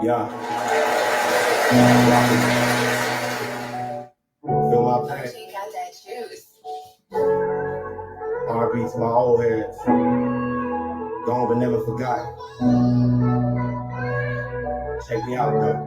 Yeah. Feel my pain. R.B. to my old heads. Gone but never forgot. Check me out though.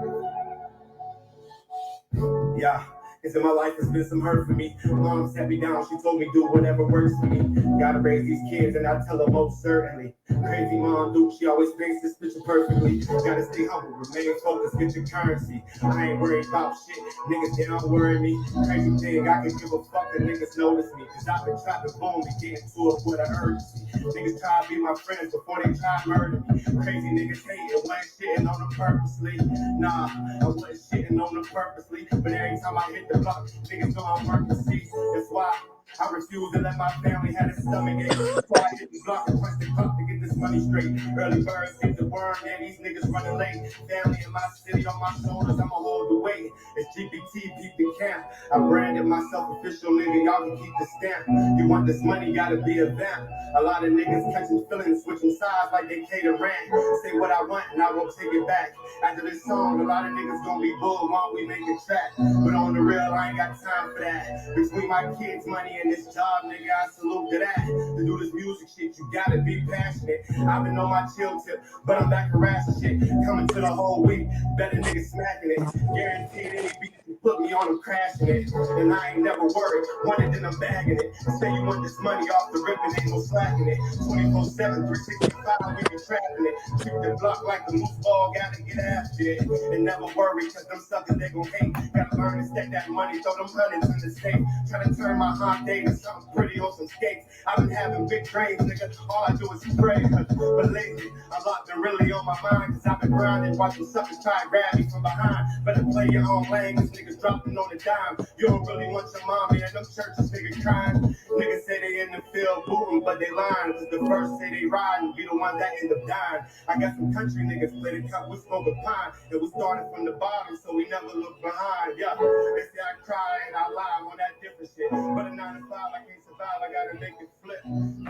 Yeah. Cause in my life there's been some hurt for me. Mom sat me down, she told me do whatever works for me. Gotta raise these kids and I tell her most certainly. Crazy mom Duke, she always thinks this picture perfectly. Gotta stay humble, remain focused, get your currency. I ain't worried about shit, niggas they don't worry me. Crazy thing, I can give a fuck that niggas notice me. Cause I've been trapping home and getting to it with an urgency. Niggas try to be my friends before they try to murder me. Crazy niggas hating, wasn't shitting on them purposely. Nah, I wasn't shitting on them purposely. But every time I hit the block, niggas know I'm working to see. That's why I refuse to let my family have a stomach ache. So I hit the block and punch the clock to get this money straight. Early birds hit the worm, yeah, these niggas running late. Family in my city on my shoulders, I'ma hold the weight. It's GPT, peep the camp. I branded myself official, nigga, y'all can keep the stamp. You want this money, gotta be a vamp. A lot of niggas catching feelings, switching sides like they K to rant. Say what I want and I won't take it back. After this song, a lot of niggas gonna be bull while we make a track. But on the real, I ain't got time for that. Between my kids' money and this job, nigga, I salute to that. To do this music shit, you gotta be passionate. I've been on my chill tip, but I'm back harassing shit. Coming to the whole week, better niggas smacking it. Guaranteed any beat you put me on, I'm crashing it. And I ain't never worried, wanted then I'm bagging it. Say you want this money off the rip and ain't no slacking it. 24/7, 365, we be trapping it. Keep the block like the loose ball, gotta get after it. And never worry, cause them suckers they gon' hate. Gotta learn to stack that money, throw them hundreds in the safe. Try to turn my hot day to something pretty on some skates. I've been having big dreams, nigga, all I do is pray. But lately, a lot been really on my mind, cause I've been grinding, watching suckers try to grab me from behind. Better play your own lane, cause niggas dropping on the dime. You don't really want your mommy and them churches niggas crying. Niggas say they in the field booting, but they lying, cause the first say they riding, be the one that end up dying. I got some country niggas play the cup, we smoke a pine. And we started from the bottom, so we never look behind. Yeah, they say I cry and I lie on that different shit. But a 9 to 5, I can't survive, I gotta make it flip.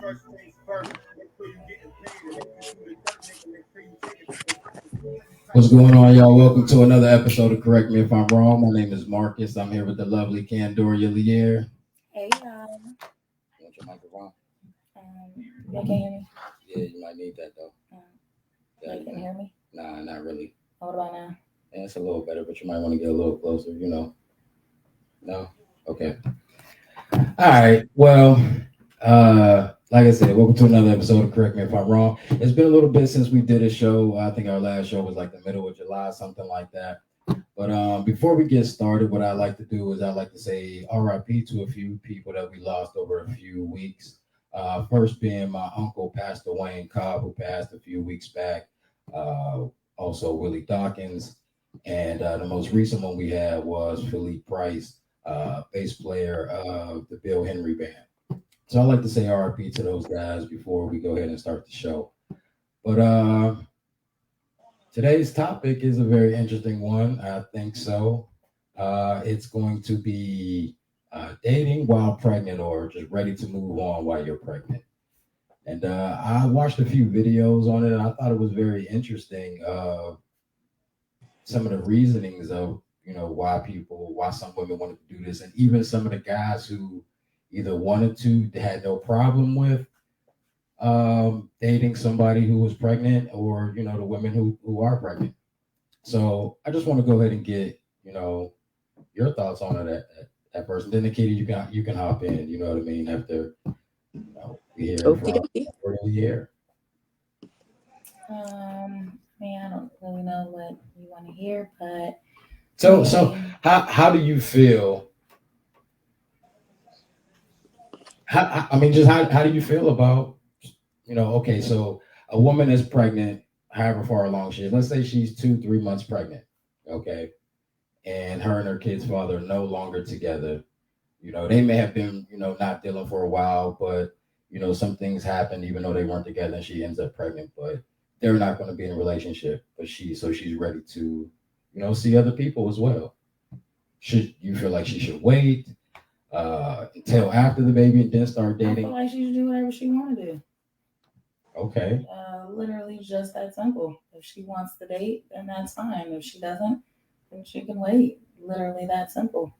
First things first, make sure you getting paid. And if you do the dirt, nigga, make sure you take it. What's going on, y'all? Welcome to another episode of Correct Me If I'm Wrong. My name is Marcus. I'm here with the lovely Candoria Lier. Hey, y'all. You want your microphone? Y'all can hear me? Yeah, you might need that though. You can hear me? Nah, not really. What about now? Yeah, it's a little better, but you might want to get a little closer, you know. No? Okay. All right. Well, like I said, welcome to another episode of Correct Me If I'm Wrong. It's been a little bit since we did a show. I think our last show was like the middle of July, something like that. But before we get started, what I like to do is I like to say RIP to a few people that we lost over a few weeks. First being my uncle, Pastor Wayne Cobb, who passed a few weeks back. Also Willie Dawkins. And the most recent one we had was Philippe Price, bass player of the Bill Henry Band. So I like to say RIP to those guys before we go ahead and start the show. But today's topic is a very interesting one. I think so. It's going to be dating while pregnant or just ready to move on while you're pregnant. And I watched a few videos on it, and I thought it was very interesting. Some of the reasonings of, why some women wanted to do this, and even some of the guys who either wanted to, they had no problem with dating somebody who was pregnant, or the women who are pregnant. So I just want to go ahead and get your thoughts on it at first, and then Nikita, you can hop in. You know what I mean? After we hear from Cordelia. I don't really know what you want to hear, but so how do you feel? How do you feel about okay, so a woman is pregnant, however far along she is. Let's say she's 2-3 months pregnant, okay, and her and her kid's father are no longer together. They may have been not dealing for a while, but some things happen even though they weren't together, and she ends up pregnant, but they're not going to be in a relationship. But she's ready to see other people as well. Should you feel like she should wait until after the baby and then start dating? I feel like she should do whatever she want to do. Okay. Literally just that simple. If she wants to date, then that's fine. If she doesn't, then she can wait. Literally that simple.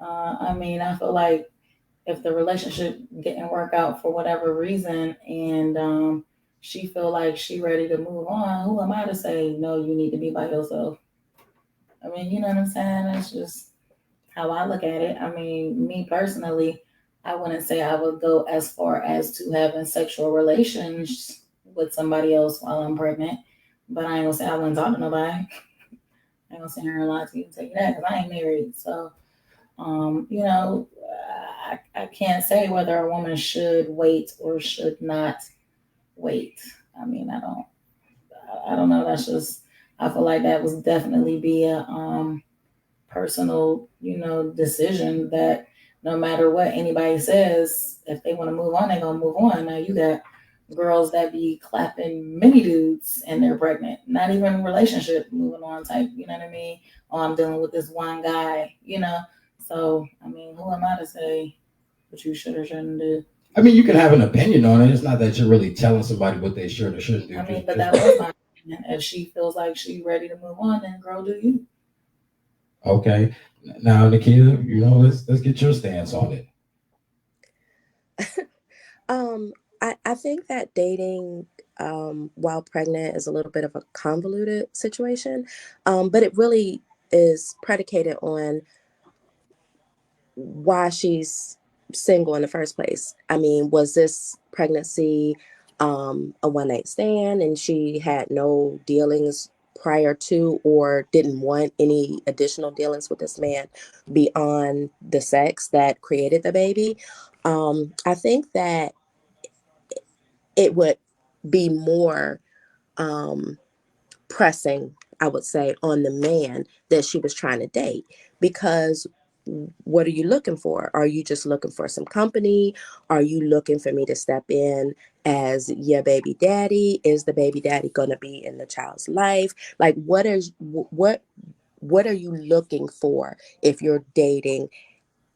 I mean, I feel like if the relationship didn't work out for whatever reason, and she feel like she ready to move on, who am I to say no? You need to be by yourself. I mean, you know what I'm saying? It's just how I look at it. I mean, me personally, I wouldn't say I would go as far as to having sexual relations with somebody else while I'm pregnant. But I ain't gonna say I wouldn't talk to nobody. I ain't gonna sit here and lie to you and tell you that because I ain't married. So, you know, I can't say whether a woman should wait or should not wait. I mean, I don't know. That's just, I feel like that was definitely be a personal, decision that no matter what anybody says, if they want to move on, they're gonna move on. Now you got girls that be clapping many dudes and they're pregnant, not even relationship moving on type, you know what I mean? Oh, I'm dealing with this one guy, you know. So I mean, who am I to say what you should or shouldn't do? I mean, you can have an opinion on it. It's not that you're really telling somebody what they should or shouldn't do. I mean, but that was my opinion. If she feels like she's ready to move on, then girl, do you? Okay. Now, Nikita, let's get your stance on it. I think that dating while pregnant is a little bit of a convoluted situation, but it really is predicated on why she's single in the first place. I mean, was this pregnancy a one night stand and she had no dealings prior to or didn't want any additional dealings with this man beyond the sex that created the baby? I think that it would be more um, pressing, I would say, on the man that she was trying to date. Because what are you looking for? Are you just looking for some company? Are you looking for me to step in as your baby daddy? Is the baby daddy going to be in the child's life? Like, what are you looking for if you're dating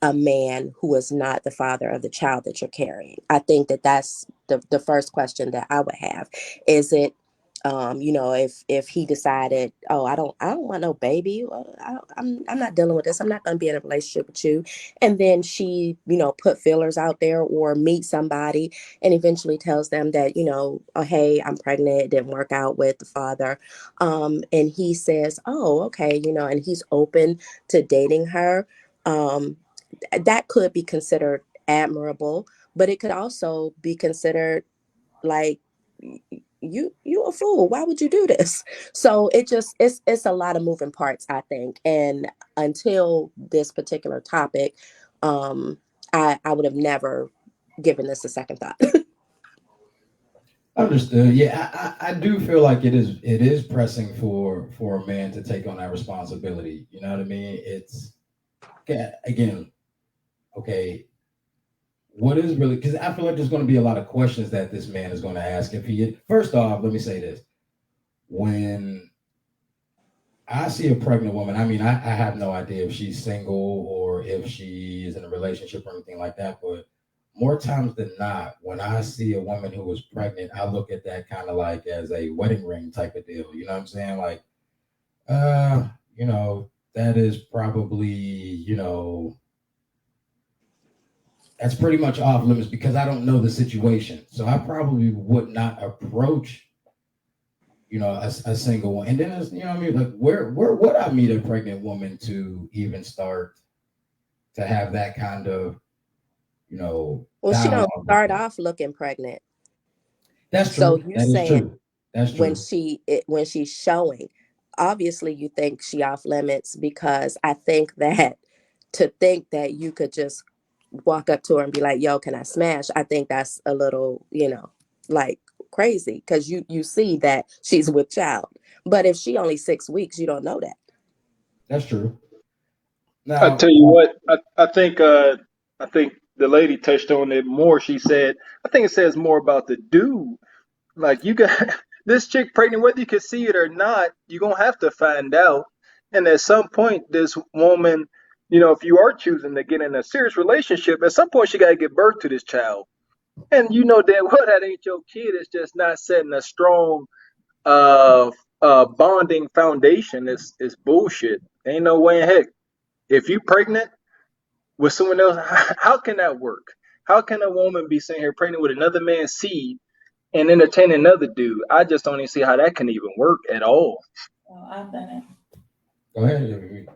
a man who is not the father of the child that you're carrying? I think that that's the first question that I would have. Is it, if he decided, oh, I don't want no baby. Well, I'm not dealing with this. I'm not going to be in a relationship with you. And then she, put feelers out there or meet somebody and eventually tells them that, oh, hey, I'm pregnant. It didn't work out with the father. And he says, oh, okay, and he's open to dating her. Um, that could be considered admirable, but it could also be considered like you a fool. Why would you do this? So it's a lot of moving parts, I think. And until this particular topic, um, I would have never given this a second thought. Understood. Yeah, I do feel like it is pressing for a man to take on that responsibility. You know what I mean? It's, yeah, again, okay. What is really, because I feel like there's going to be a lot of questions that this man is going to ask. If he, first off, let me say this: when I see a pregnant woman, I mean, I have no idea if she's single or if she is in a relationship or anything like that. But more times than not, when I see a woman who is pregnant, I look at that kind of like as a wedding ring type of deal. You know what I'm saying? Like, uh, that is probably, that's pretty much off limits because I don't know the situation. So I probably would not approach, a single one. And then it's, what I mean? Like, where would I meet a pregnant woman to even start to have that kind of, Well, she don't dialogue with start them? off looking pregnant. That's So true. you That is saying true. That's when true. when she's showing, obviously you think she off limits, because I think that to think that you could just walk up to her and be like, yo, can I smash? I think that's a little, like crazy, because you see that she's with child. But if she only 6 weeks, you don't know that. That's true. I Now, tell you what, I think the lady touched on it more. She said, I think it says more about the dude. Like, you got this chick pregnant, whether you can see it or not, you're gonna have to find out. And at some point, this woman, if you are choosing to get in a serious relationship, at some point she gotta give birth to this child. And you know damn well that ain't your kid. It's just not setting a strong uh bonding foundation. Is bullshit. Ain't no way in heck. If you pregnant with someone else, how can that work? How can a woman be sitting here pregnant with another man's seed and entertain another dude? I just don't even see how that can even work at all. Well, I've done it. Go ahead.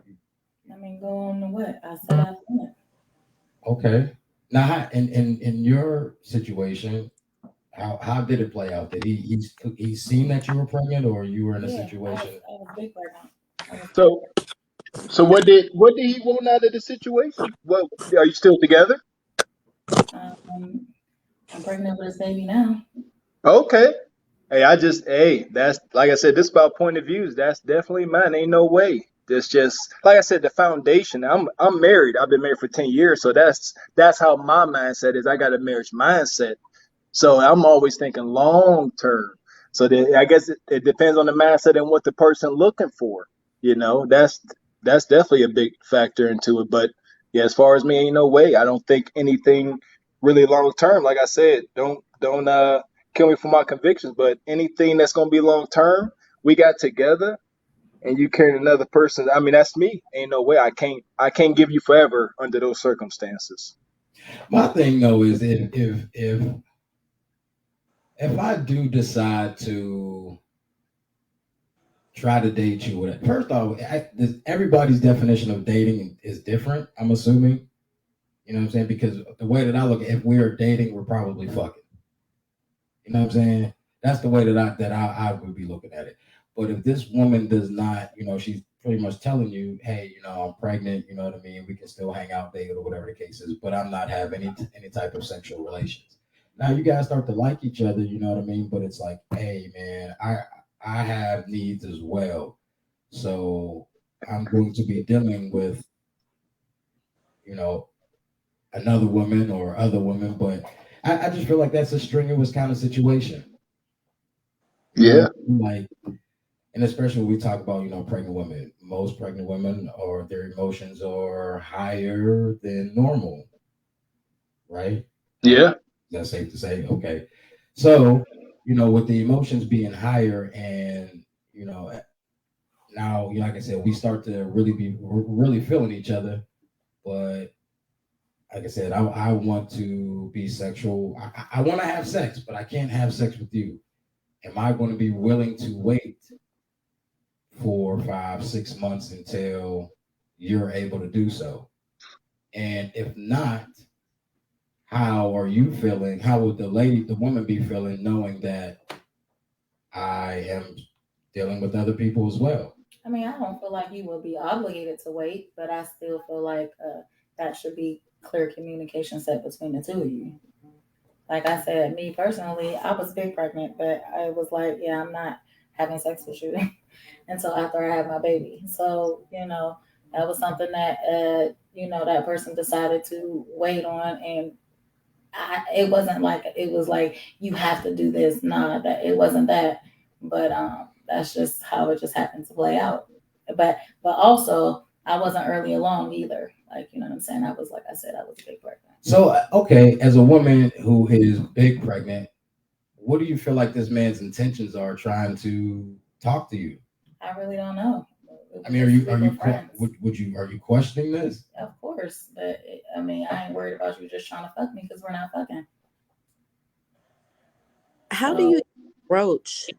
I mean, go on to what? I said I've done it. Okay. Now, in your situation, how did it play out? Did he seen that you were pregnant, or you were in a Yeah, situation? I was big pregnant. So so what did he want out of the situation? What are you still together? Um, I'm pregnant with a baby now. Okay. Hey, that's like I said, this about point of views. That's definitely mine. Ain't no way. That's just like I said, the foundation. I'm married. I've been married for 10 years, so that's how my mindset is. I got a marriage mindset. So I'm always thinking long term. So I guess it depends on the mindset and what the person looking for. You know, that's definitely a big factor into it. But yeah, as far as me, ain't no way. I don't think anything really long term. Like I said, don't kill me for my convictions. But anything that's gonna be long term, we got together and you carrying another person. I mean, that's me. Ain't no way. I can't give you forever under those circumstances. My thing though is if I do decide to try to date you, with it, first off, everybody's definition of dating is different. I'm assuming, you know what I'm saying, because the way that I look, if we're dating, we're probably fucking. You know what I'm saying? That's the way that I would be looking at it. But if this woman does not, she's pretty much telling you, hey, I'm pregnant, you know what I mean? We can still hang out, date, or whatever the case is, but I'm not having any type of sexual relations. Now you guys start to like each other, you know what I mean? But it's like, hey man, I have needs as well. So I'm going to be dealing with, you know, another woman or other women, but I just feel like that's a strenuous kind of situation. You know, Yeah. like, and especially when we talk about, pregnant women, most pregnant women or their emotions are higher than normal, right? Yeah. That's safe to say. Okay. So, with the emotions being higher and, now, like I said, we start to really feeling each other. But like I said, I want to be sexual. I want to have sex, but I can't have sex with you. Am I going to be willing to wait 4, 5, 6 months until you're able to do so? And if not, how are you feeling? How would the woman be feeling knowing that I am dealing with other people as well? I mean, I don't feel like you will be obligated to wait, but I still feel like that should be clear communication set between the two of you. Like I said, me personally, I was big pregnant, but I was like, yeah, I'm not having sex with you until after I have my baby. So, that was something that, that person decided to wait on. And it wasn't like, it was like, you have to do this. Nah, that it wasn't that. But that's just how it just happened to play out. But also, I wasn't early along either. Like, you know what I'm saying? I was, like I said, I was big pregnant. So, okay, as a woman who is big pregnant, what do you feel like this man's intentions are trying to talk to you? I really don't know. I mean, are you questioning this? Of course, but I mean, I ain't worried about you just trying to fuck me because we're not fucking. How do you approach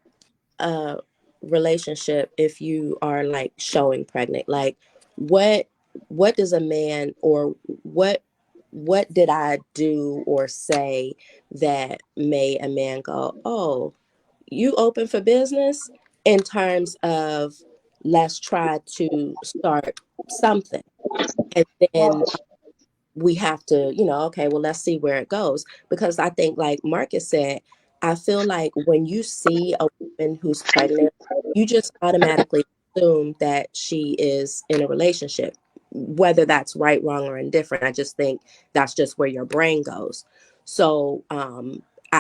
a relationship if you are like showing pregnant? Like, what does a man, or what did I do or say that made a man go, oh, you open for business, in terms of let's try to start something, and then we have to, okay, well, let's see where it goes. Because I think, like Marcus said, I feel like when you see a woman who's pregnant, you just automatically assume that she is in a relationship, whether that's right, wrong, or indifferent. I just think that's just where your brain goes. So,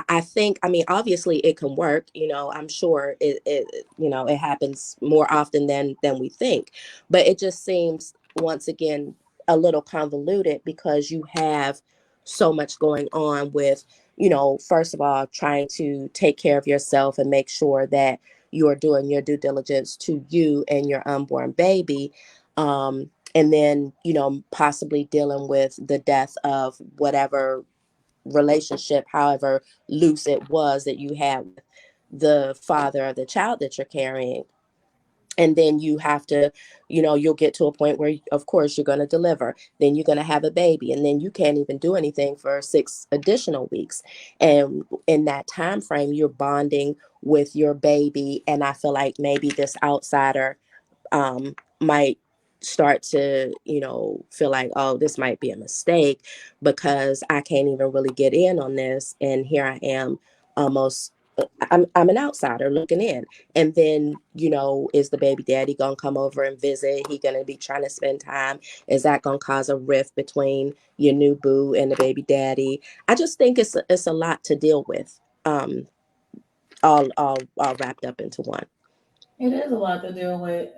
I think, I mean, obviously it can work, I'm sure it happens more often than we think, but it just seems, once again, a little convoluted, because you have so much going on with, first of all, trying to take care of yourself and make sure that you're doing your due diligence to you and your unborn baby. And then, possibly dealing with the death of whatever relationship, however loose it was, that you had with the father of the child that you're carrying. And then you have to, you'll get to a point where, of course, you're going to deliver. Then you're going to have a baby. And then you can't even do anything for 6 additional weeks. And in that time frame, you're bonding with your baby. And I feel like maybe this outsider might start to, feel like, oh, this might be a mistake because I can't even really get in on this. And here I am, almost, I'm an outsider looking in. And then, is the baby daddy going to come over and visit? He going to be trying to spend time? Is that going to cause a rift between your new boo and the baby daddy? I just think it's a lot to deal with, all wrapped up into one. It is a lot to deal with.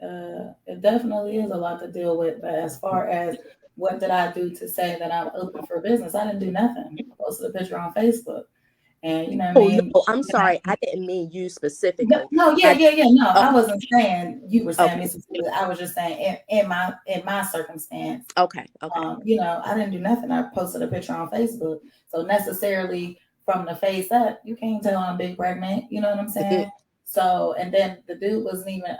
It definitely is a lot to deal with. But as far as what did I do to say that I'm open for business, I didn't do nothing. I posted a picture on Facebook, and you know what I Oh, mean. no, I'm sorry. I didn't mean you specifically. No, yeah. No, I Oh, wasn't saying you were saying okay. me specifically. I was just saying in my circumstance. Okay. I didn't do nothing. I posted a picture on Facebook. So necessarily from the face up, you can't tell I'm big pregnant. You know what I'm saying? So, and then the dude wasn't even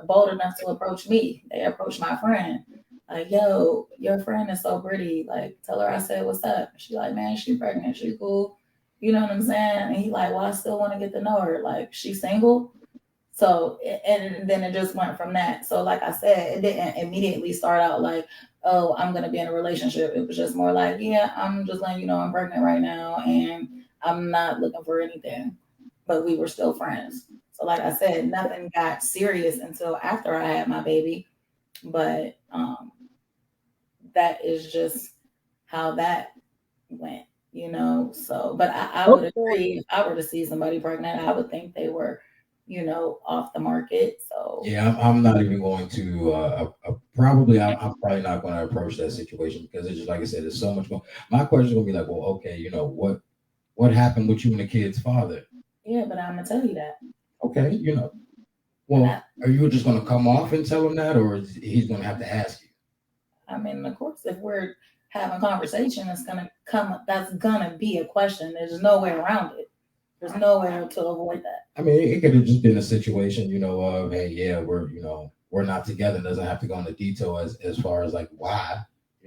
bold enough to approach me. They approached my friend. Like, yo, your friend is so pretty. Like, tell her I said what's up. She like, man, she pregnant. She cool. You know what I'm saying? And he like, well, I still want to get to know her. Like, she single. So, and then it just went from that. So, like I said, it didn't immediately start out like, oh, I'm going to be in a relationship. It was just more like, yeah, I'm just letting you know I'm pregnant right now and I'm not looking for anything. But we were still friends. So, like I said, nothing got serious until after I had my baby. But that is just how that went. So, but I would agree if I were to see somebody pregnant, I would think they were off the market. So Yeah, I'm not even going to. Probably, I'm probably not going to approach that situation because it's just like I said. There's so much more. My question is going to be like, well, okay, what happened with you and the kid's father? yeah, but I'm gonna tell you that. Okay, well, are you just going to come off and tell him that, or he's going to have to ask you? I mean, of course, if we're having a conversation, it's gonna come. That's gonna be a question. There's no way around it. There's nowhere to avoid that. I mean, it could have just been a situation, of hey, yeah, we're not together. It doesn't have to go into detail as far as like why.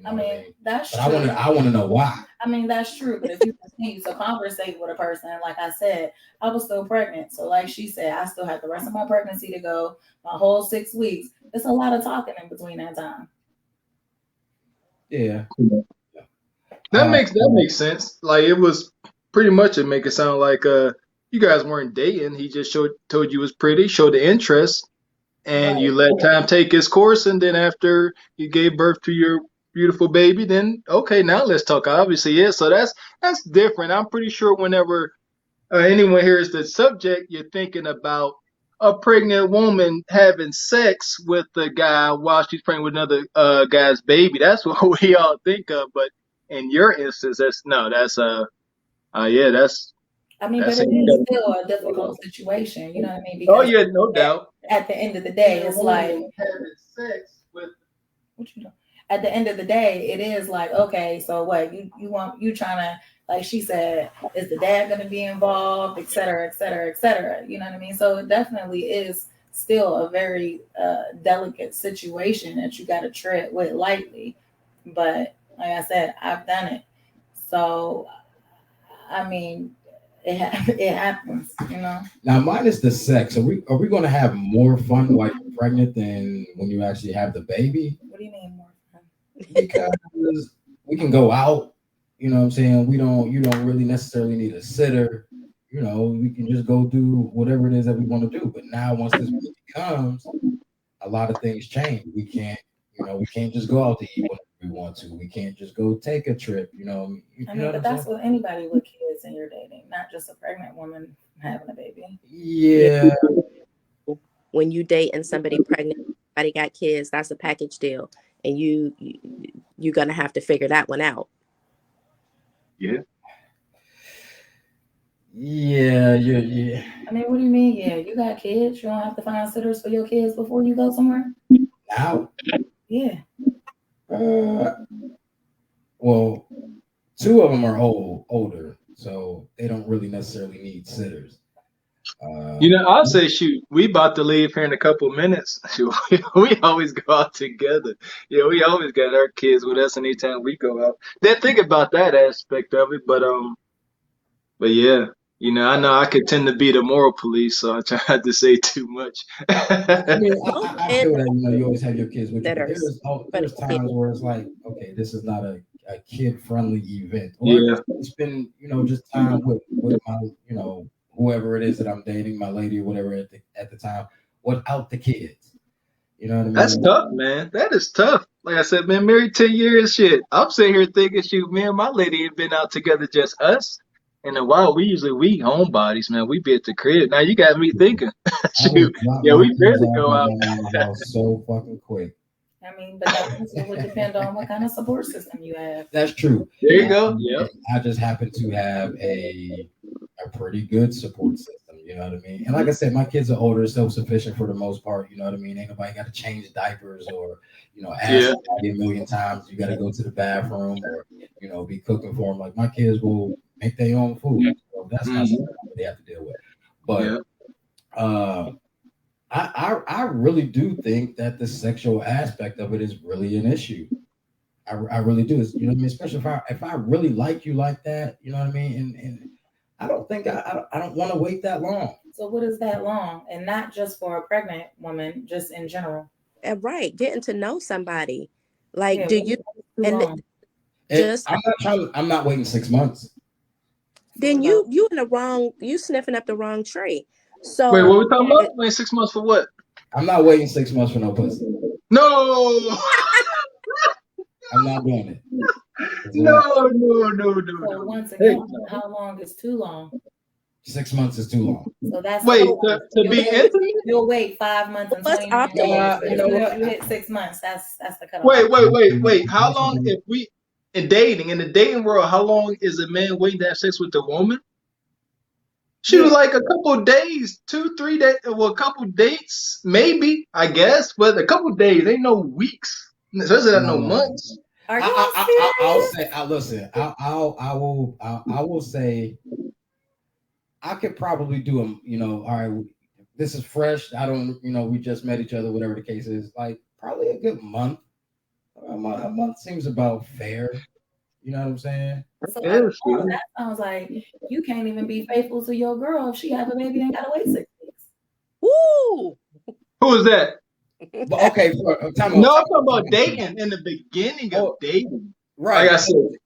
I mean, that's but true. I want to know why. I mean, that's true. But if you continue to conversate with a person, like I said, I was still pregnant. So, like she said, I still had the rest of my pregnancy to go, my whole 6 weeks. It's a lot of talking in between that time. Yeah. That makes sense. Like it was pretty much it make it sound like you guys weren't dating. He just told you was pretty, showed the interest, and Right. you let time take its course. And then after you gave birth to your beautiful baby, then okay, now let's talk. Obviously, yeah. So that's different. I'm pretty sure whenever anyone hears the subject, you're thinking about a pregnant woman having sex with a guy while she's pregnant with another guy's baby. That's what we all think of. But in your instance, yeah, that's I mean, but that's it it. is still a difficult situation. You know what I mean? Oh Because yeah, no doubt. at the end of the day, it's like, having sex with. what you doing? At the end of the day, it is like, okay, so what you trying to, like she said, is the dad going to be involved, et cetera, et cetera, et cetera. You know what I mean? So it definitely is still a very delicate situation that you got to tread with lightly. But like I said, I've done it. So, I mean, it happens, Now, minus the sex, are we going to have more fun while you're pregnant than when you actually have the baby? What do you mean more fun? Because we can go out. You know what I'm saying? You don't really necessarily need a sitter. We can just go do whatever it is that we want to do. But now, once this baby comes, a lot of things change. We can't just go out to eat whenever we want to. We can't just go take a trip. I mean, but that's with anybody with kids and you're dating, not just a pregnant woman having a baby. Yeah. When you date and somebody pregnant, somebody got kids, that's a package deal, and you're gonna have to figure that one out. Yeah. Yeah. I mean, what do you mean? Yeah, you got kids. You don't have to find sitters for your kids before you go somewhere. Now, Yeah. well, two of them are older, so they don't really necessarily need sitters. I'll say, shoot, we about to leave here in a couple of minutes. Shoot, we always go out together. Yeah, we always got our kids with us anytime we go out. Then think about that aspect of it, but yeah, I know I could tend to be the moral police, so I try not to say too much. I mean, I feel that you always have your kids with you, but there's times where it's like, okay, this is not a kid-friendly event, or Yeah. spend just time with my whoever it is that I'm dating, my lady or whatever at the time, without the kids. You know what I mean? That's tough, man. That is tough. Like I said, man, married 10 years, shit. I'm sitting here thinking, shoot, me and my lady ain't been out together, just us. In a while, we homebodies, man. We be at the crib. Now you got me thinking. Shoot, yeah, we barely go out. So fucking quick. I mean, but that also would depend on what kind of support system you have. That's true. There you go. Yeah. I just happen to have a pretty good support system. You know what I mean? And like I said, my kids are older, self-sufficient for the most part. You know what I mean? Ain't nobody got to change diapers or ask somebody a million times. You got to go to the bathroom or be cooking for them. Like my kids will make their own food. So that's not something they have to deal with. But I really do think that the sexual aspect of it is really an issue. I really do. You know what I mean? Especially if I really like you like that, you know what I mean? And I don't think I don't want to wait that long. So what is that long? And not just for a pregnant woman, just in general. Right. Getting to know somebody. Like, do you I'm not waiting 6 months. Then you sniffing up the wrong tree. So wait, what we talking about? Wait 6 months for what? I'm not waiting 6 months for no pussy. No. I'm not doing it. No. So once again, how long is too long? 6 months is too long. So that's to be intimate. You'll wait 5 months and 20 days. You hit 6 months. That's the cutoff. Wait. How long if we in the dating world? How long is a man waiting to have sex with a woman? Shoot, like a couple of days, 2-3 days, well, a couple of dates, maybe, I guess, but a couple of days ain't no weeks, especially not no months. Are you I'll say, listen, I will say, I could probably do them. All right, this is fresh. I don't, we just met each other, whatever the case is. Like probably a good month. A month seems about fair. You know what I'm saying? So that sounds like you can't even be faithful to your girl if she have a baby and gotta wait 6 weeks. Woo! Who is that? But okay, I'm talking about dating in the beginning of dating. Right. Like I said,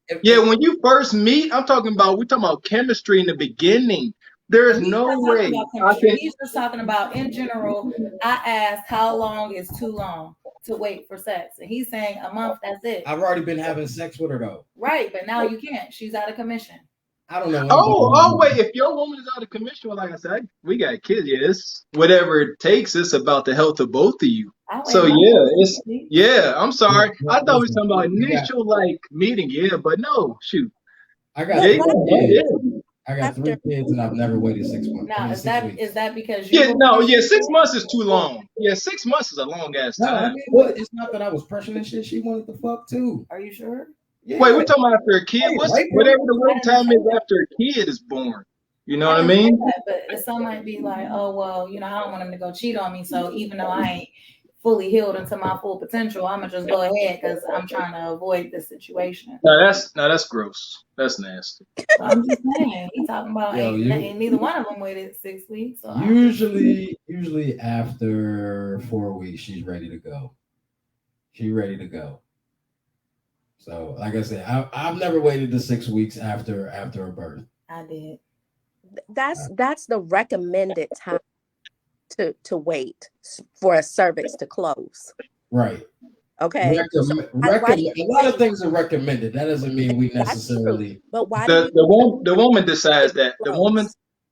when you first meet, we're talking about chemistry in the beginning. There's no way. He's just talking about in general. I asked how long is too long to wait for sex, and he's saying a month. That's it. I've already been having sex with her though. Right, but now you can't. She's out of commission. I don't know. Oh, wait. If your woman is out of commission, well, like I said, we got kids. Yeah, it's whatever it takes. It's about the health of both of you. So I'm sorry. I thought we were talking about initial meeting. Yeah, but no, shoot. I got 3 kids and I've never waited 6 months. Now is that because 6 months is too long. Yeah, 6 months is a long ass time. No, I mean, it's not that I was pressuring and shit. She wanted to fuck too. Are you sure? Yeah. Wait, we're talking about after a kid. Whatever the wait time is after a kid is born. You know what I mean? But some might be like, oh well, I don't want him to go cheat on me. So even though I ain't fully healed into my full potential, I'm gonna just go ahead because I'm trying to avoid this situation. No, that's gross. That's nasty. I'm just saying, he's talking about ain't neither one of them waited 6 weeks. So usually after 4 weeks, she's ready to go. So, like I said, I've never waited the 6 weeks after a birth. I did. That's the recommended time to wait for a cervix to close. Right. Okay. A lot of things are recommended. That doesn't mean we necessarily. But why? The woman decides that.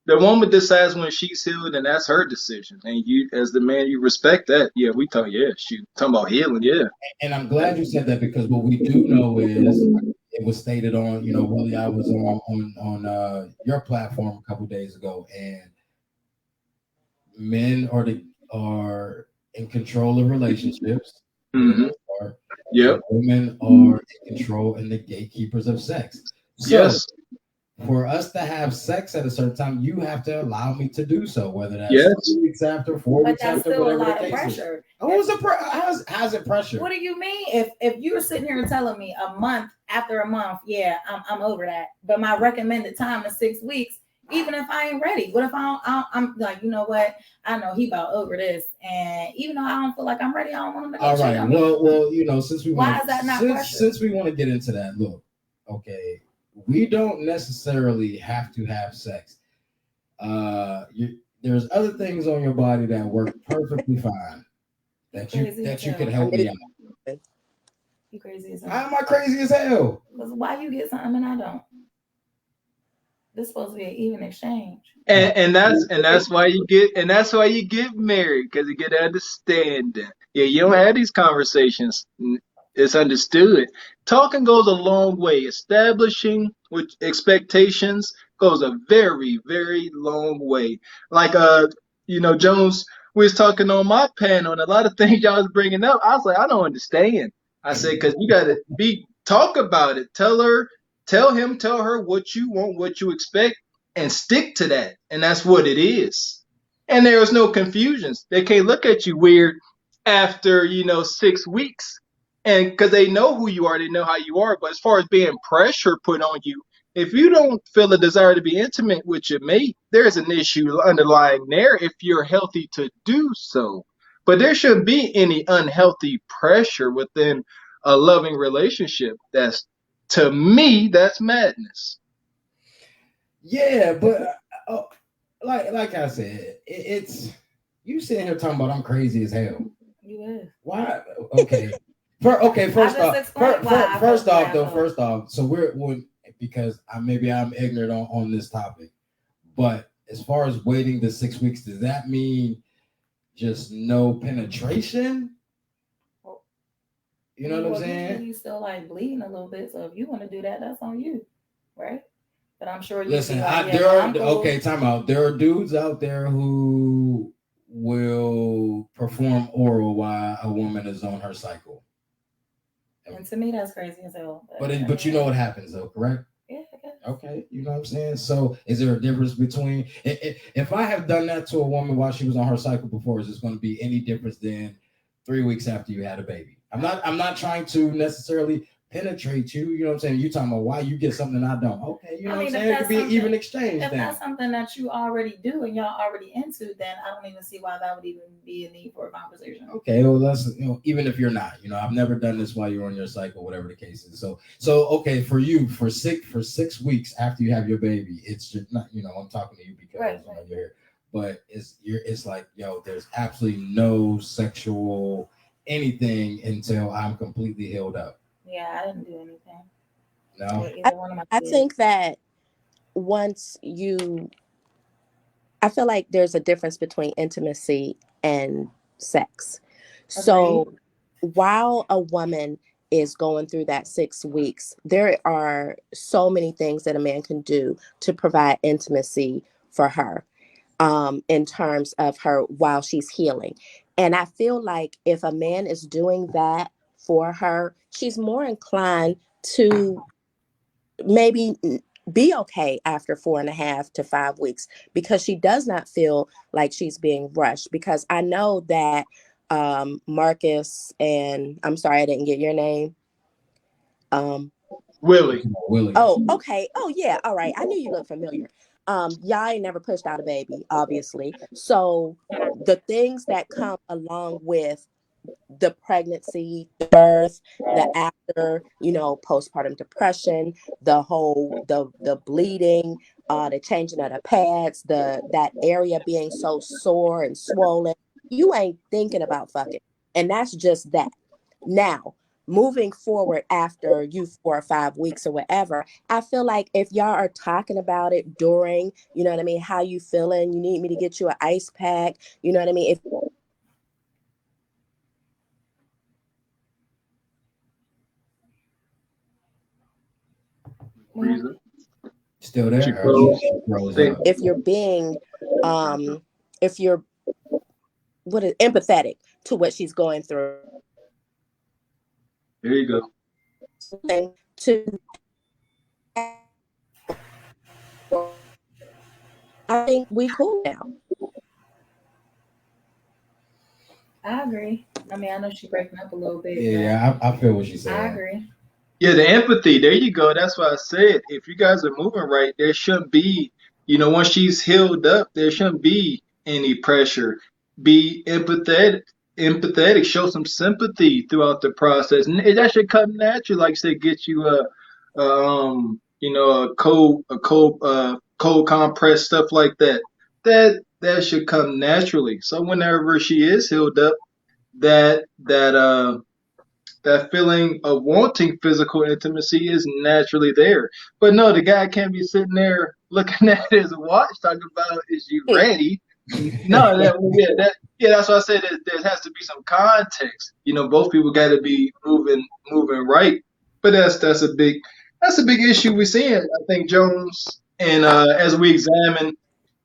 The woman decides when she's healed, and that's her decision. And you, as the man, you respect that. Yeah, talking about healing. Yeah. And I'm glad you said that because what we do know is it was stated on, Willie, I was on your platform a couple days ago, and men are in control of relationships for the Mm-hmm. most part, Yep. and women are in control and the gatekeepers of sex. So Yes. for us to have sex at a certain time, you have to allow me to do so, whether that's Yes. 2 weeks after, 4 But weeks that's after, still a whatever the lot of case is. pressure. Oh, how's it pressure? What do you mean? If you're sitting here telling me a month after a month, yeah, I'm over that. But my recommended time is 6 weeks. Even if I ain't ready, what if I'm like, you know what? I know he about over this, and even though I don't feel like I'm ready, I don't want him to go. All right. I mean, Well, since we why is that not pressure? Since we want to get into that, look, okay, we don't necessarily have to have sex. There's other things on your body that work perfectly fine that you can help me out. You crazy as hell. How am I crazy as hell? Because why you get something and I don't? This supposed to be an even exchange. And that's why you get married, because you get understanding. Yeah, you don't have these conversations. It's understood. Talking goes a long way. Establishing with expectations goes a very, very long way. Like Jones, we was talking on my panel, and a lot of things y'all was bringing up. I was like, I don't understand. I said, because you got to talk about it. Tell him, tell her what you want, what you expect, and stick to that. And that's what it is. And there is no confusions. They can't look at you weird after 6 weeks, and because they know who you are, they know how you are. But as far as being pressure put on you, if you don't feel a desire to be intimate with your mate, there's an issue underlying there if you're healthy to do so. But there shouldn't be any unhealthy pressure within a loving relationship. To me, that's madness. Yeah, but like I said, it's you sitting here talking about I'm crazy as hell. You is. Why? Okay. First off, so we're because maybe I'm ignorant on this topic, but as far as waiting the 6 weeks, does that mean just no penetration? You know what I'm saying? You still like bleeding a little bit, so if you want to do that, that's on you, right? But I'm sure you. Listen, cool. time out. There are dudes out there who will perform oral while a woman is on her cycle. And to me, that's crazy as hell. But you know what happens though, correct? Yeah, I guess. Okay, you know what I'm saying? So is there a difference between if I have done that to a woman while she was on her cycle before, is this going to be any difference than 3 weeks after you had a baby? I'm not trying to necessarily penetrate you. You know what I'm saying? You talking about why you get something I don't. Okay, you know what I'm saying? It could be an even exchange. If that's something that you already do and y'all already into, then I don't even see why that would even be a need for a conversation. Okay, well that's even if you're not, I've never done this while you're on your cycle, whatever the case is. So okay, for you, for 6 weeks after you have your baby, it's just not, I'm talking to you because you're here. But it's like, there's absolutely no sexual anything until I'm completely healed up. Yeah, I didn't do anything. No. I think that I feel like there's a difference between intimacy and sex. So while a woman is going through that 6 weeks, there are so many things that a man can do to provide intimacy for her. In terms of her while she's healing. And I feel like if a man is doing that for her, she's more inclined to maybe be okay after 4.5 to 5 weeks, because she does not feel like she's being rushed. Because I know that Marcus, and I'm sorry I didn't get your name. Willie. Oh, okay. Oh, yeah. All right. I knew you looked familiar. Y'all ain't never pushed out a baby, obviously. So the things that come along with the pregnancy, the birth, the after, postpartum depression, the bleeding, the changing of the pads, that area being so sore and swollen, you ain't thinking about fucking. And that's just that. Now, moving forward after 4 or 5 weeks or whatever, I feel like if y'all are talking about it during, you know what I mean, how you feeling, you need me to get you an ice pack, you know what I mean? Reason. Still there? She Or froze. she froze Think- up? If you're being, if you're empathetic to what she's going through, There you go. and to, I think we cool now. I agree. I mean, I know she's breaking up a little bit. Yeah, I feel what she's but I saying. agree. Yeah, the empathy. There you go. That's why I said if you guys are moving right, there shouldn't be, once she's healed up, there shouldn't be any pressure. Be empathetic. Show some sympathy throughout the process, and that should come naturally. Like I said, get you cold compress, stuff like that. That should come naturally. So whenever she is healed up, that feeling of wanting physical intimacy is naturally there. But no, the guy can't be sitting there looking at his watch talking about, is you ready? No, that's why I said that there has to be some context. Both people got to be moving right. But that's a big issue we're seeing. I think, Jones, and as we examine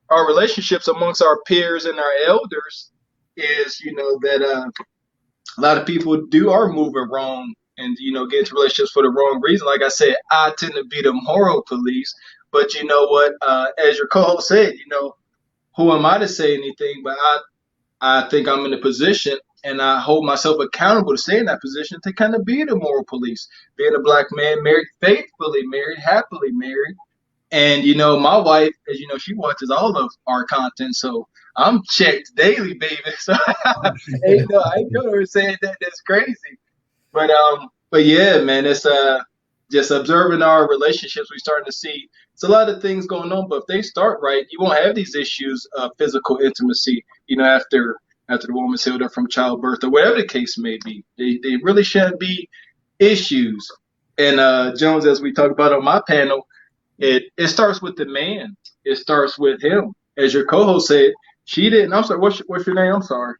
our relationships amongst our peers and our elders, is that a lot of people are moving wrong and get into relationships for the wrong reason. Like I said, I tend to be the moral police, but you know what? As your co-host said, who am I to say anything? But I think I'm in a position, and I hold myself accountable to stay in that position to kind of be the moral police, being a black man, married, faithfully married, happily married. And my wife, as you know, she watches all of our content, so I'm checked daily, baby. So I ain't going to say that's crazy. But yeah, man, it's just observing our relationships. We're starting to see it's a lot of things going on, but if they start right, you won't have these issues of physical intimacy. After the woman's healed up from childbirth or whatever the case may be, they really shouldn't be issues. And Jones, as we talked about on my panel, it starts with the man. It starts with him. As your co-host said, she didn't. I'm sorry. What's your name? I'm sorry.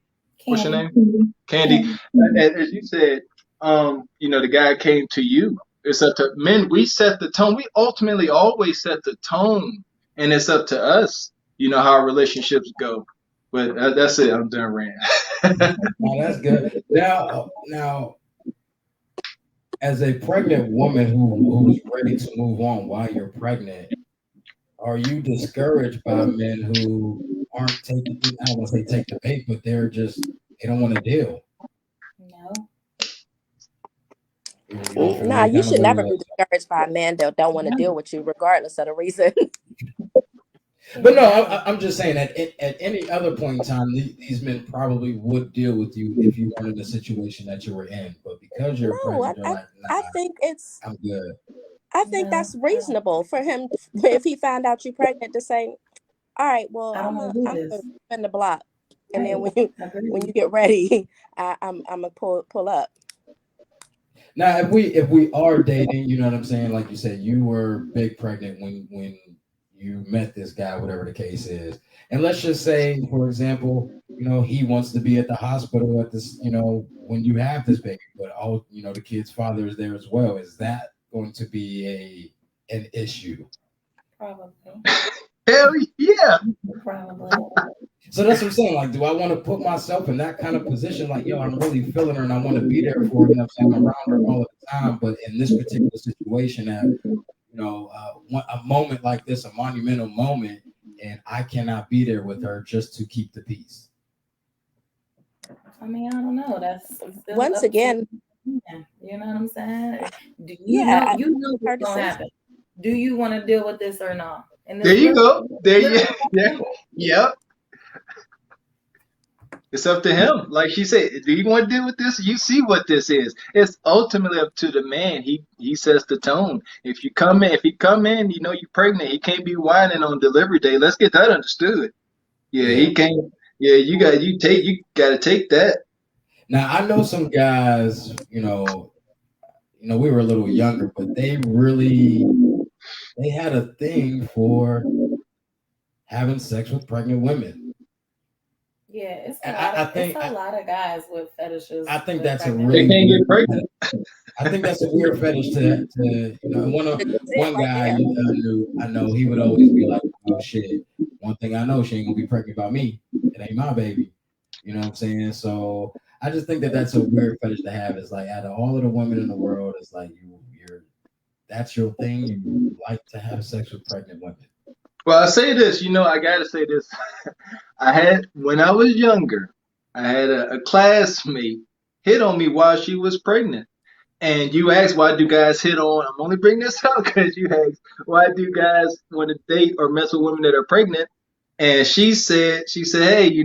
What's your name? Candy. As you said, the guy came to you. It's up to men. We set the tone. We ultimately always set the tone, and it's up to us. How our relationships go. But that's it. I'm done ranting. Oh, that's good. Now, as a pregnant woman who's ready to move on while you're pregnant, are you discouraged by men who aren't taking? I don't want to say take the bait, but they don't want to deal. No. Nah, you should never be discouraged by a man that don't want to deal with you, regardless of the reason. But no, I'm just saying that at any other point in time, these men probably would deal with you if you weren't in the situation that you were in. But because you're pregnant, you're like, nah, I think I'm good. I think that's reasonable for him if he found out you're pregnant to say, all right, well, I'm gonna spin the block, and then when you get ready, I'm gonna pull up. Now, if we are dating, you know what I'm saying? Like you said, you were big pregnant when you met this guy, whatever the case is. And let's just say, for example, he wants to be at the hospital at this, when you have this baby, but the kid's father is there as well. Is that going to be an issue? Probably. Hell yeah. Probably. So that's what I'm saying. Like, do I want to put myself in that kind of position? Like, I'm really feeling her and I want to be there for her. I'm around her all the time. But in this particular situation, a moment like this, a monumental moment, and I cannot be there with her just to keep the peace. I mean, I don't know. That's once again. You know what I'm saying? Do you know what's gonna happen? Do you want to deal with this or not? And there you go. There you go. Yep. It's up to him. Like she said, do you want to deal with this? You see what this is. It's ultimately up to the man. He sets the tone. If he come in, you're pregnant. He can't be whining on delivery day. Let's get that understood. Yeah, he can't. Yeah, you got to take that. Now I know some guys. We were a little younger, but they had a thing for having sex with pregnant women. Yeah, it's a lot of guys with fetishes. I think that's a really. They can't get pregnant. I think that's a weird fetish to one guy I know he would always be like, oh shit, one thing I know, she ain't gonna be pregnant about me. It ain't my baby. You know what I'm saying? So I just think that that's a weird fetish to have. It's like out of all of the women in the world, it's like you're that's your thing. You like to have sex with pregnant women. Well, I say this, I gotta say this. When I was younger, I had a classmate hit on me while she was pregnant. And you asked, why do guys hit on? I'm only bringing this up because you asked, why do guys want to date or mess with women that are pregnant? And she said, hey,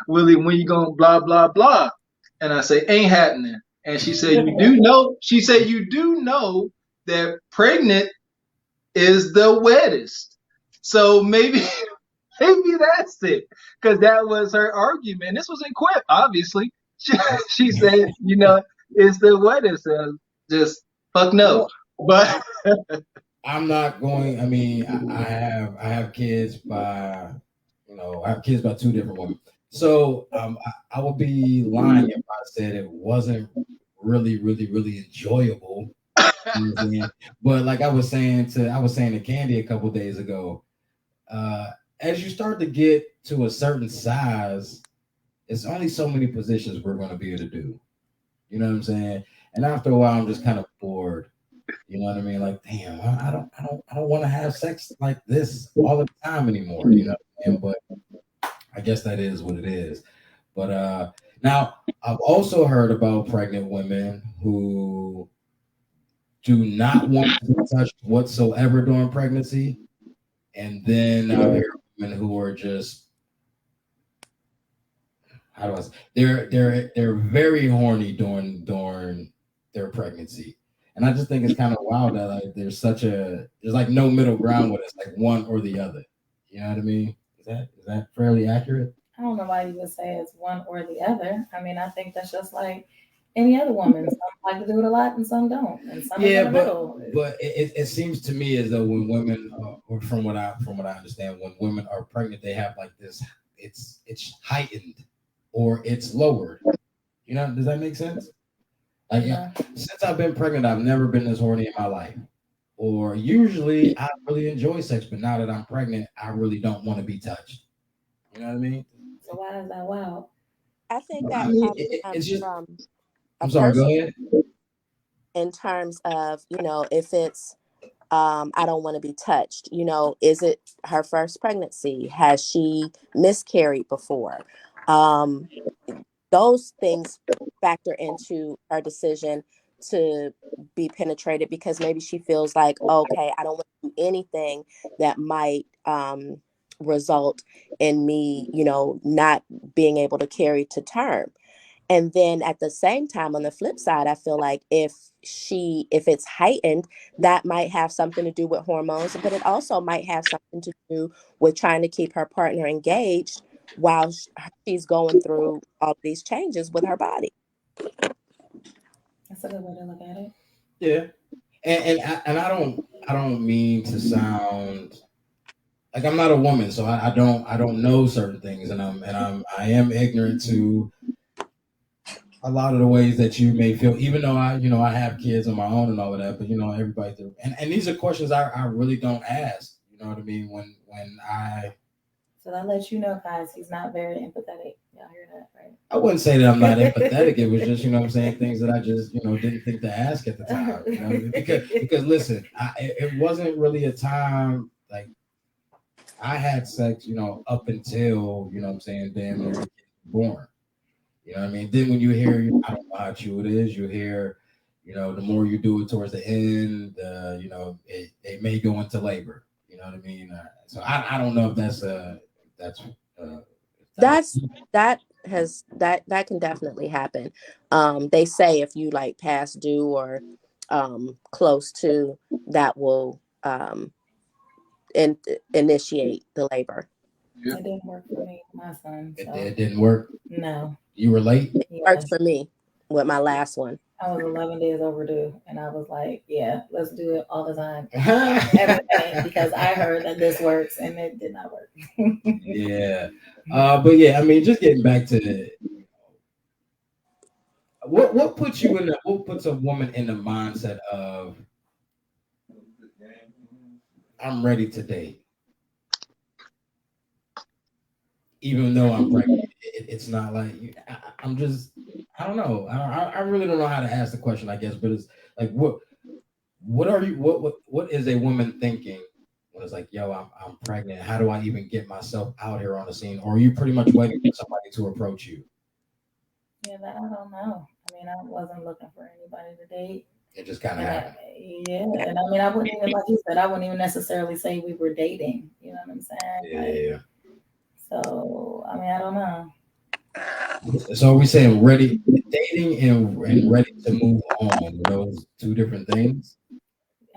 Willie, when you going blah, blah, blah? And I say, ain't happening. And she said, you do know that pregnant is the wettest. So maybe that's it. Because that was her argument. This was in Quip, obviously. She said, it's the wettest. Just fuck no. But I'm not going. I mean, I have kids by I have kids by two different women. So I would be lying if I said it wasn't really, really, really enjoyable. But like I was saying to Candy a couple days ago, as you start to get to a certain size, it's only so many positions we're going to be able to do. You know what I'm saying? And after a while, I'm just kind of bored. You know what I mean? Like, damn, I don't want to have sex like this all the time anymore. You know what I mean? But I guess that is what it is. But now I've also heard about pregnant women who do not want to be touched whatsoever during pregnancy, and then I've heard women who are just how do I say? They're very horny during their pregnancy. And I just think it's kind of wild that like there's like no middle ground with it. It's like one or the other. You know what I mean? Is that fairly accurate? I don't know why you would say it's one or the other. I mean, I think that's just like any other woman. Some like to do it a lot and some don't. And some in the middle. But it seems to me as though when women, or from what I understand, when women are pregnant, they have like this. It's heightened or it's lowered. You know, does that make sense? Like, since I've been pregnant, I've never been this horny in my life. Or usually I really enjoy sex, but now that I'm pregnant, I really don't want to be touched. You know what I mean? So why is that wild? I think that probably it's just, from I'm sorry, go ahead. In terms of, if it's I don't want to be touched, is it her first pregnancy? Has she miscarried before? Those things factor into her decision to be penetrated because maybe she feels like, okay, I don't want to do anything that might result in me, not being able to carry to term. And then at the same time, on the flip side, I feel like if it's heightened, that might have something to do with hormones, but it also might have something to do with trying to keep her partner engaged while she's going through all these changes with her body. That's a good way to look at it. Yeah, and I don't mean to sound like I'm not a woman, so I don't know certain things, and I am ignorant to a lot of the ways that you may feel, even though I have kids of my own and all of that, but everybody do. And these are questions I really don't ask. You know what I mean? When I So that lets you know, guys, he's not very empathetic. Y'all hear that, right? I wouldn't say that I'm not empathetic. It was just, I'm saying things that I just, didn't think to ask at the time. Because listen, it wasn't really a time like I had sex, up until, I'm saying, damn near born. You know what I mean? Then when you hear, I don't know how true it is, you hear, the more you do it towards the end, it may go into labor. You know what I mean? So I don't know if that can definitely happen. They say if you like past due or close to, that will initiate the labor. It didn't work for me, my son. So. It didn't work? No. You were late? It worked for me with my last one. I was 11 days overdue, and I was like, yeah, let's do it all the time. Everything, because I heard that this works, and it did not work. Yeah. But yeah, I mean, just getting back to what puts you in the what puts a woman in the mindset of I'm ready to date, even though I'm pregnant? It's not like I'm just I don't know. I really don't know how to ask the question. I guess, but it's like what are you what is a woman thinking when it's like, yo, I'm pregnant? How do I even get myself out here on the scene? Or are you pretty much waiting for somebody to approach you? Yeah, that I don't know. I mean, I wasn't looking for anybody to date. It just kind of And happened. yeah, and I mean, I wouldn't even, like you said, I wouldn't even necessarily say we were dating. You know what I'm saying? Yeah. So, I mean, I don't know. So are we saying ready dating and ready to move on? Are those two different things?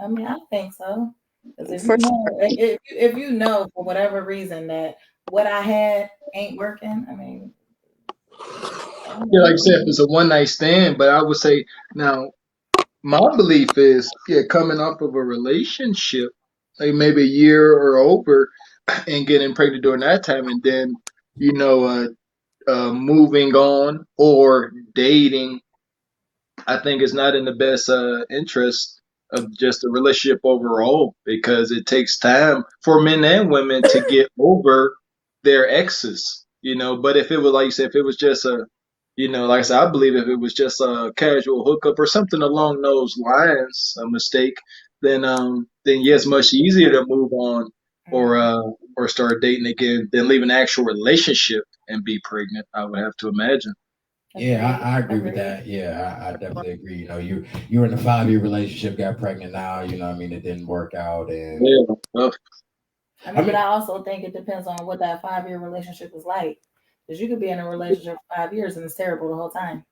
I mean, I think so. Because if For you know, if you know for whatever reason that what I had ain't working, I mean, Yeah, like I said, if it's a one night stand, but I would say now my belief is, yeah, coming off of a relationship, like maybe a year or over, and getting pregnant during that time, and then you know, moving on or dating, I think it's not in the best interest of just the relationship overall because it takes time for men and women to get over their exes, you know. But if it was like you said, if it was just a, you know, like I said, I believe if it was just a casual hookup or something along those lines, a mistake, then yeah, it's much easier to move on or start dating again than leave an actual relationship and be pregnant. I would have to imagine. Yeah, I agree with Agreed. that. Yeah, I definitely agree. You know, you're in a 5 year relationship, got pregnant now. You know, what I mean, it didn't work out, and Yeah, tough. I I mean, but mean, I also think it depends on what that 5 year relationship is like. Because you could be in a relationship for 5 years and it's terrible the whole time.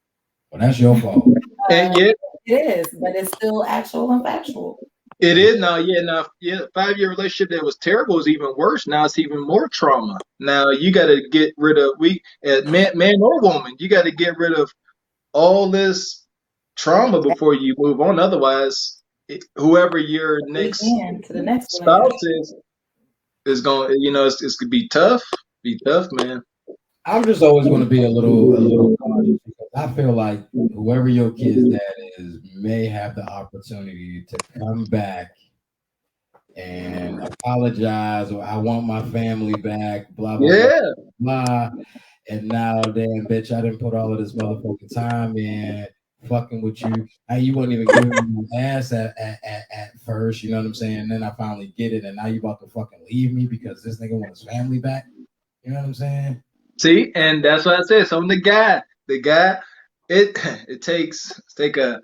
well, that's your fault. And Uh, yeah, it is, but it's still actual and factual. it Yeah, is now. Yeah, now, yeah, 5 year relationship that was terrible is even worse. Now it's even more trauma. Now you got to get rid of man or woman. You got to get rid of all this trauma before you move on. Otherwise, whoever your Ease next in to the next spouse relationship. is going. You know, it's gonna be tough. Be tough, man. I'm just always going to be a little cautious because I feel like whoever your kid's dad is may have the opportunity to come back and apologize or I want my family back, blah blah blah Yeah. blah. And now, damn bitch, I didn't put all of this motherfucking time in fucking with you. Now you wouldn't even give me my ass at first, you know what I'm saying? And then I finally get it, and now you about to fucking leave me because this nigga want his family back. You know what I'm saying? See, and that's what I said. So I'm the guy. The guy. It it takes take a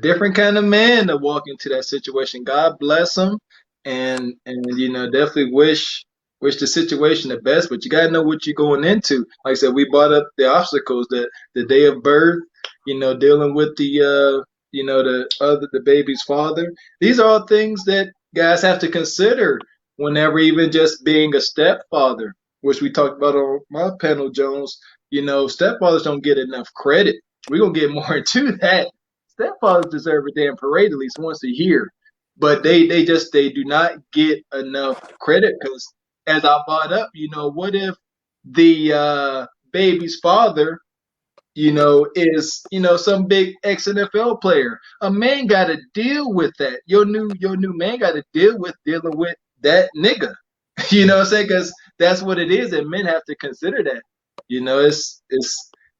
different kind of man to walk into that situation. God bless him, and you know definitely wish the situation the best. But you gotta know what you're going into. Like I said, we brought up the obstacles that the day of birth. You know, dealing with the you know the baby's father. These are all things that guys have to consider whenever even just being a stepfather, which we talked about on my panel, Jones. You know, stepfathers don't get enough credit. We're gonna get more into that. Stepfathers deserve a damn parade at least once a year, but they do not get enough credit because, as I brought up, you know, what if the baby's father, you know, is some big ex NFL player? A man got to deal with that. Your new man got to dealing with that nigga. You know what I'm saying? Because that's what it is, and men have to consider that. You know, it's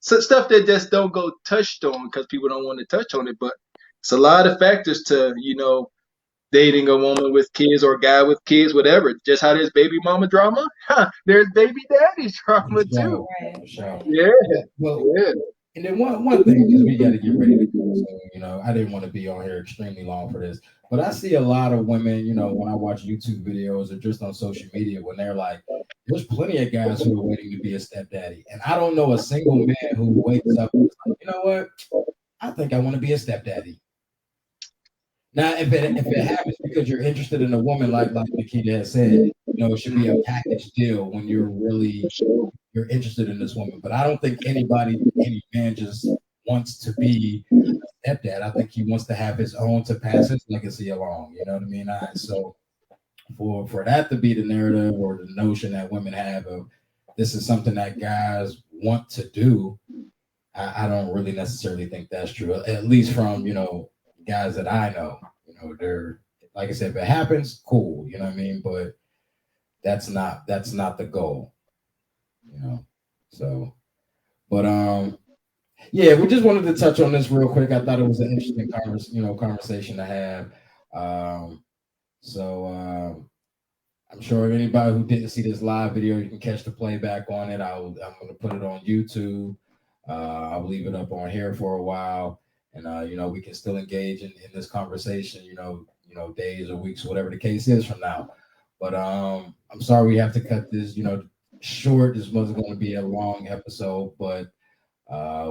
stuff that just don't go touched on because people don't want to touch on it. But it's a lot of factors to dating a woman with kids or a guy with kids, whatever. Just how there's baby mama drama, there's baby daddy For drama too. sure, Right, for sure. right. Yeah, Well, yeah. and then one thing because we got to get ready to go. So you know, I didn't want to be on here extremely long for this, but I see a lot of women. You know, when I watch YouTube videos or just on social media, when they're like, "There's plenty of guys who are waiting to be a stepdaddy," and I don't know a single man who wakes up and is like, "You know what? I think I want to be a stepdaddy." Now, if it happens because you're interested in a woman, like Nikita has said, you know, it should be a package deal when you're interested in this woman. But I don't think any man just wants to be a stepdad. I think he wants to have his own to pass his legacy along. You know what I mean? So for that to be the narrative or the notion that women have of this is something that guys want to do, I don't really necessarily think that's true. At least from guys that I know. They're like I said, if it happens, cool. You know what I mean? But that's not the goal. So, but yeah, we just wanted to touch on this real quick. I thought it was an interesting conversation to have. So I'm sure if anybody who didn't see this live video, you can catch the playback on it. I'm going to put it on YouTube. I'll leave it up on here for a while, and we can still engage in this conversation. Days or weeks, whatever the case is from now. But I'm sorry we have to cut this. Short. This wasn't going to be a long episode, but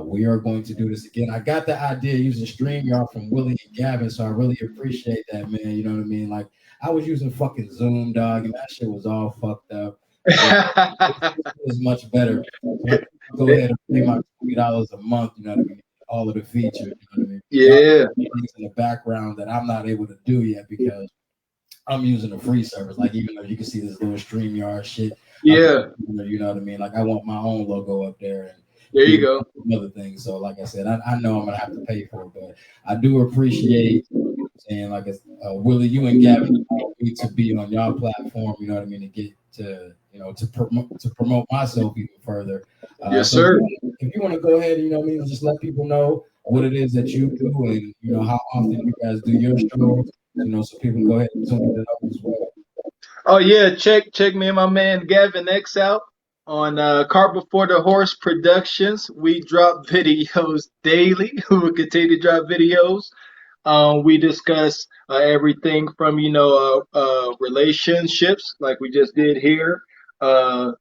we are going to do this again. I got the idea using StreamYard from Willie and Gavin, so I really appreciate that, man. You know what I mean? Like, I was using fucking Zoom, dog, and that shit was all fucked up. It was much better. Go ahead and pay my $20 a month, you know what I mean? All of the features, you know what I mean? Yeah. Things in the background that I'm not able to do yet because I'm using a free service. Like, even though you can see this little StreamYard shit. Yeah. You know what I mean? Like, I want my own logo up there. And there you go. Another thing. So, like I said, I know I'm going to have to pay for it, but I do appreciate saying, like, Willie, you and Gavin need to be on your platform, you know what I mean, to get to, to promote myself even further. Yes, sir. If you want to go ahead, you know what I mean, just let people know what it is that you do and, how often you guys do your shows, so people can go ahead and tune it up as well. Oh, yeah. Check me and my man Gavin X out on Cart Before the Horse Productions. We drop videos daily. We will continue to drop videos. We discuss everything from, relationships like we just did here.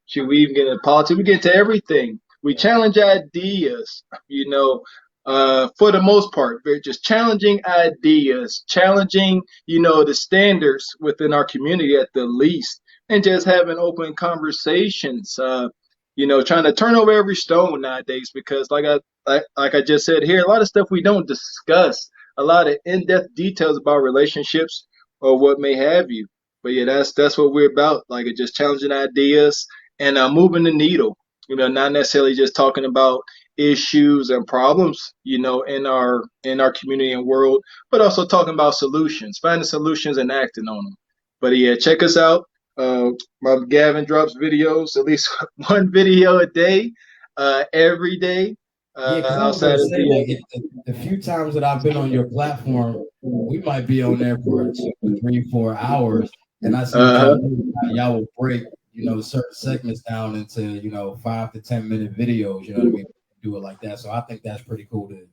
Should we even get into politics? We get to everything. We challenge ideas, for the most part. We're just challenging ideas, challenging, the standards within our community at the least, and just having open conversations, trying to turn over every stone nowadays because like I just said here, a lot of stuff we don't discuss, a lot of in-depth details about relationships or what may have you. But yeah, that's what we're about, like just challenging ideas and moving the needle, not necessarily just talking about issues and problems, in our community and world, but also talking about solutions, finding solutions and acting on them. But yeah, check us out. My Gavin drops videos, at least one video a day, every day. Outside of the few times that I've been on your platform, we might be on there for 2, 3, 4 hours, and I see y'all will break, certain segments down into 5 to 10 minute videos. You know what I mean? Do it like that. So I think that's pretty cool to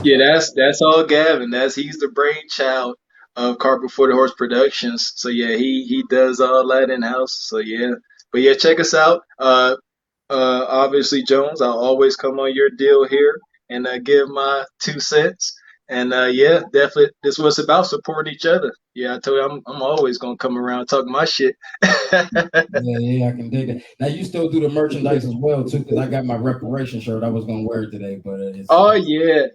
yeah, that's all Gavin. He's the brainchild of Cart Before the Horse Productions. So yeah, he does all that in house. So yeah, but yeah, check us out. Obviously, Jones, I'll always come on your deal here and give my 2 cents. And yeah, definitely, this was about supporting each other. Yeah, I told you, I'm always gonna come around talking my shit. yeah, I can dig it. Now you still do the merchandise as well too, because I got my reparation shirt. I was gonna wear it today, but yeah,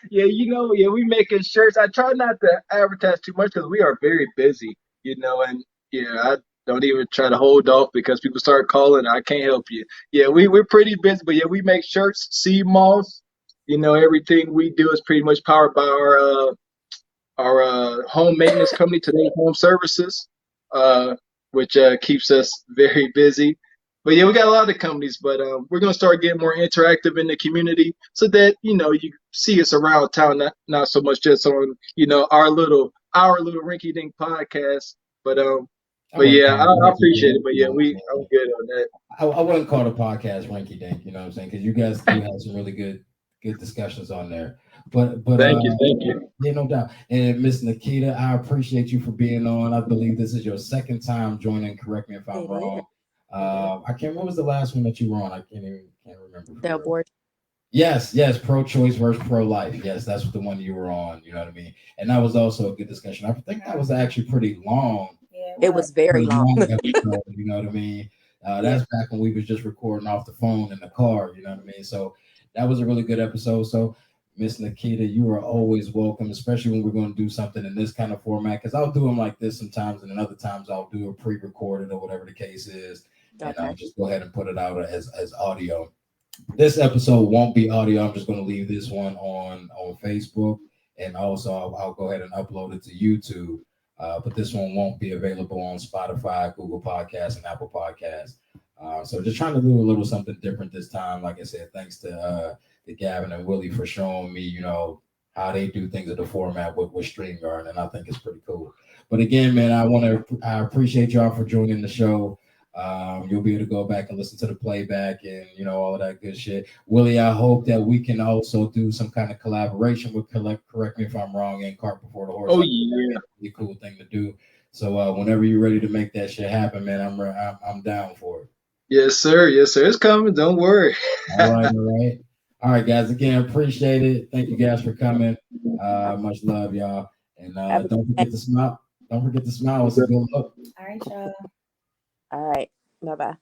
yeah, we making shirts. I try not to advertise too much because we are very busy, and yeah, I don't even try to hold off because people start calling. I can't help you. Yeah, we're pretty busy, but yeah, we make shirts, sea moss. Everything we do is pretty much powered by our home maintenance company, Today Home Services, which keeps us very busy. But yeah, we got a lot of companies, but we're gonna start getting more interactive in the community so that you see us around town, not so much just on our little Rinky Dink podcast, but yeah, I appreciate it. But yeah, I'm good on that. I wouldn't call the podcast Rinky Dink, you know what I'm saying? Because you guys do have some really good discussions on there. But thank you. Yeah, no doubt. And Miss Nikita, I appreciate you for being on. I believe this is your second time joining. Correct me if I'm wrong. I can't. What was the last one that you were on? I can't remember. The abortion. Yes, pro-choice versus pro-life. Yes, that's the one you were on. You know what I mean? And that was also a good discussion. I think that was actually pretty long. Yeah, it was very long. Episode, you know what I mean? That's back when we was just recording off the phone in the car. You know what I mean? So that was a really good episode. So Miss Nikita, you are always welcome, especially when we're going to do something in this kind of format. Because I'll do them like this sometimes, and then other times I'll do a pre-recorded or whatever the case is, and I'll just go ahead and put it out as audio. This episode won't be audio. I'm just going to leave this one on Facebook, and also I'll go ahead and upload it to YouTube. But this one won't be available on Spotify, Google Podcasts, and Apple Podcasts. So just trying to do a little something different this time. Like I said, thanks to Gavin and Willie for showing me, you know, how they do things in the format with StreamYard, and I think it's pretty cool. But again, man, I appreciate y'all for joining the show. You'll be able to go back and listen to the playback and, you know, all of that good shit. Willie, I hope that we can also do some kind of collaboration with correct me if I'm wrong, and Cart Before the Horse. Oh yeah, Be a cool thing to do. So whenever you're ready to make that shit happen, man, I'm down for it. yes sir, it's coming. Don't worry. All right, guys. Again, appreciate it. Thank you guys for coming. Much love, y'all, and don't forget to smile. Don't forget to smile. It's a good look. All right, y'all. All right. Bye-bye.